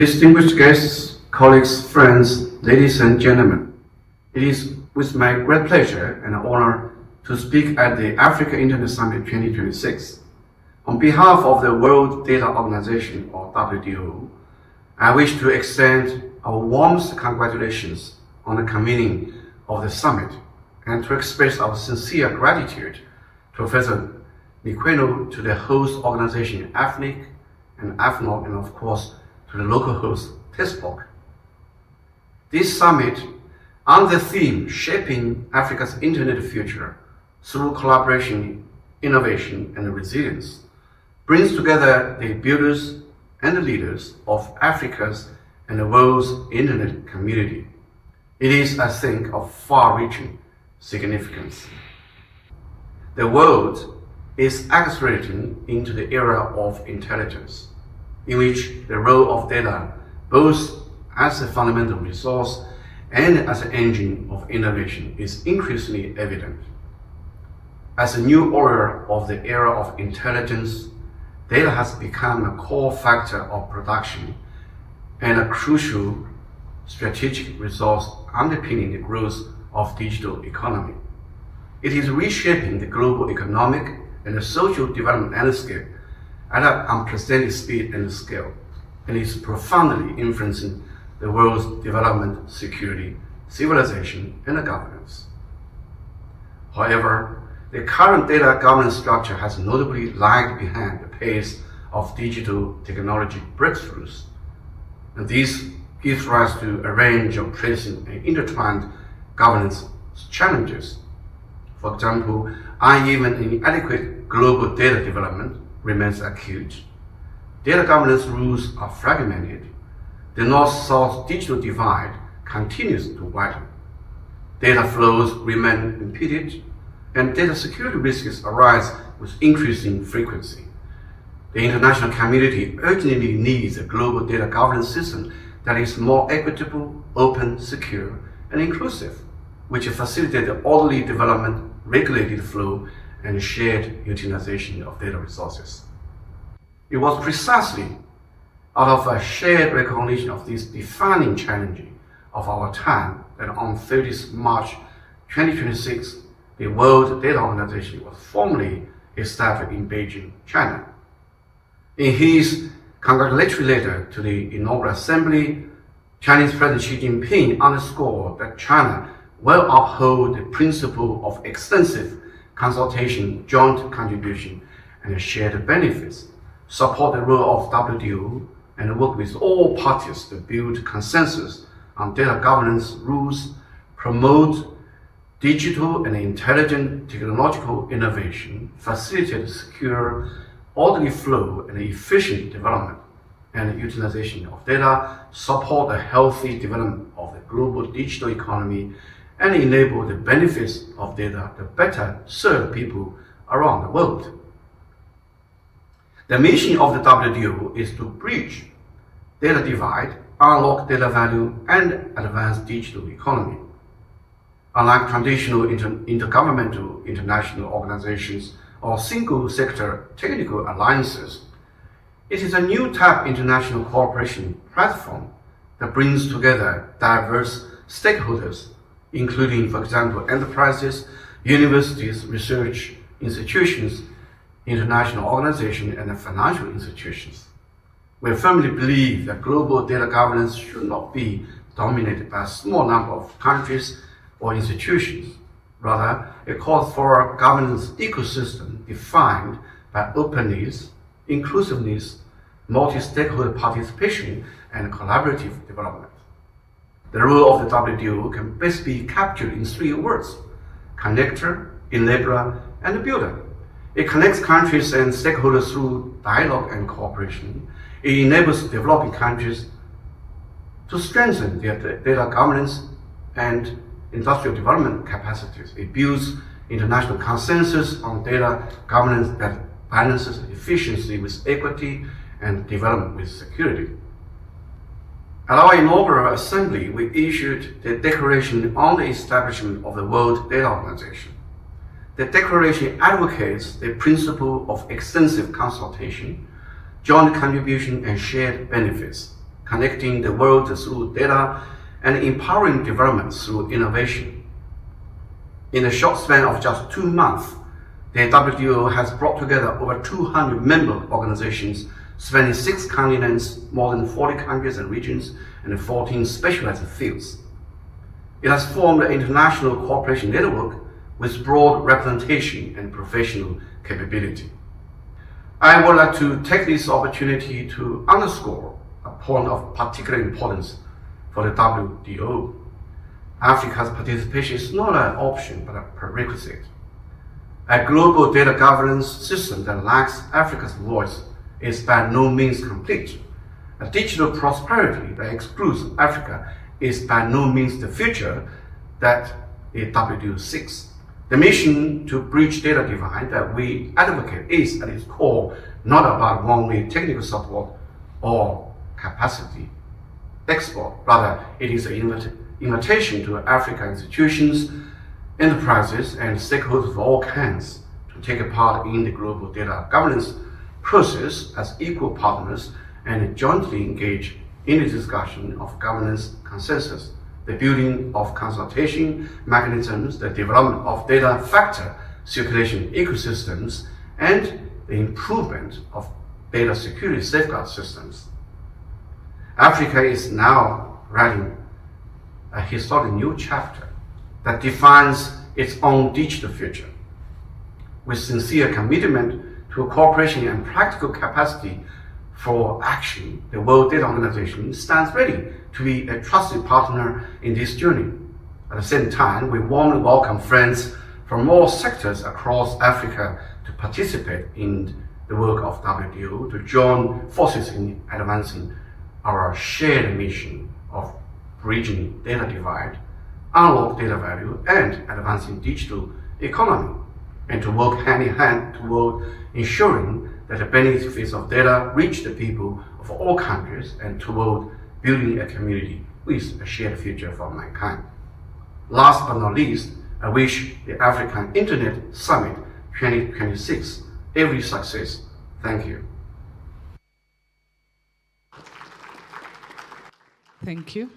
Distinguished guests, colleagues, friends, ladies and gentlemen, it is with my great pleasure and honor to speak at the Africa Internet Summit 2026. On behalf of the World Data Organization, or WDO, I wish to extend our warmest congratulations on the convening of the summit and to express our sincere gratitude to Professor Niqueno, to the host organization AFNIC and AFNOG, and of course to the local host TESPOC. This summit, on the theme Shaping Africa's Internet Future through Collaboration, Innovation and Resilience, brings together the builders and the leaders of Africa's and the world's Internet community. It is, I think, of far-reaching significance. The world is accelerating into the era of intelligence, in which the role of data, both as a fundamental resource and as an engine of innovation, is increasingly evident. As a new era of the era of intelligence, data has become a core factor of production and a crucial strategic resource underpinning the growth of digital economy. It is reshaping the global economic and the social development landscape at an unprecedented speed and scale, and is profoundly influencing the world's development, security, civilization, and governance. However, the current data governance structure has notably lagged behind the pace of digital technology breakthroughs, and this gives rise to a range of pressing and intertwined governance challenges. For example, uneven and inadequate global data development remains acute. Data governance rules are fragmented. The North-South digital divide continues to widen. Data flows remain impeded, and data security risks arise with increasing frequency. The international community urgently needs a global data governance system that is more equitable, open, secure, and inclusive, which facilitates the orderly development, regulated flow, and shared utilization of data resources. It was precisely out of a shared recognition of this defining challenge of our time that on 30th March 2026, the World Data Organization was formally established in Beijing, China. In his congratulatory letter to the Inaugural Assembly, Chinese President Xi Jinping underscored that China will uphold the principle of extensive consultation, joint contribution, and shared benefits, support the role of WTO, and work with all parties to build consensus on data governance rules, promote digital and intelligent technological innovation, facilitate secure, orderly flow and efficient development and utilization of data, support a healthy development of the global digital economy, and enable the benefits of data to better serve people around the world. The mission of the WTO is to bridge data divide, unlock data value, and advance digital economy. Unlike traditional intergovernmental international organizations or single-sector technical alliances, it is a new type international cooperation platform that brings together diverse stakeholders, including, for example, enterprises, universities, research institutions, international organizations, and financial institutions. We firmly believe that global data governance should not be dominated by a small number of countries or institutions. Rather, it calls for a governance ecosystem defined by openness, inclusiveness, multi-stakeholder participation, and collaborative development. The role of the WTO can best be captured in three words: connector, enabler, and builder. It connects countries and stakeholders through dialogue and cooperation. It enables developing countries to strengthen their data governance and industrial development capacities. It builds international consensus on data governance that balances efficiency with equity and development with security. At our inaugural assembly, we issued the Declaration on the Establishment of the World Data Organization. The Declaration advocates the principle of extensive consultation, joint contribution, and shared benefits, connecting the world through data and empowering development through innovation. In a short span of just 2 months, the WTO has brought together over 200 member organizations spanning 6 continents, more than 40 countries and regions, and 14 specialized fields. It has formed an international cooperation network with broad representation and professional capability. I would like to take this opportunity to underscore a point of particular importance for the WTO. Africa's participation is not an option but a prerequisite. A global data governance system that lacks Africa's voice is by no means complete. A digital prosperity that excludes Africa is by no means the future that the WTO seeks. The mission to bridge data divide that we advocate is at its core not about one-way technical support or capacity export. Rather, it is an invitation to African institutions, enterprises, and stakeholders of all kinds to take a part in the global data governance process as equal partners and jointly engage in the discussion of governance consensus, the building of consultation mechanisms, the development of data factor circulation ecosystems, and the improvement of data security safeguard systems. Africa is now writing a historic new chapter that defines its own digital future. With sincere commitment to cooperation and practical capacity for action, the World Data Organization stands ready to be a trusted partner in this journey. At the same time, we warmly welcome friends from all sectors across Africa to participate in the work of WTO, to join forces in advancing our shared mission of bridging data divide, unlock data value, and advancing digital economy, and to work hand in hand toward ensuring that the benefits of data reach the people of all countries and toward building a community with a shared future for mankind. Last but not least, I wish the African Internet Summit 2026 every success. Thank you. Thank you.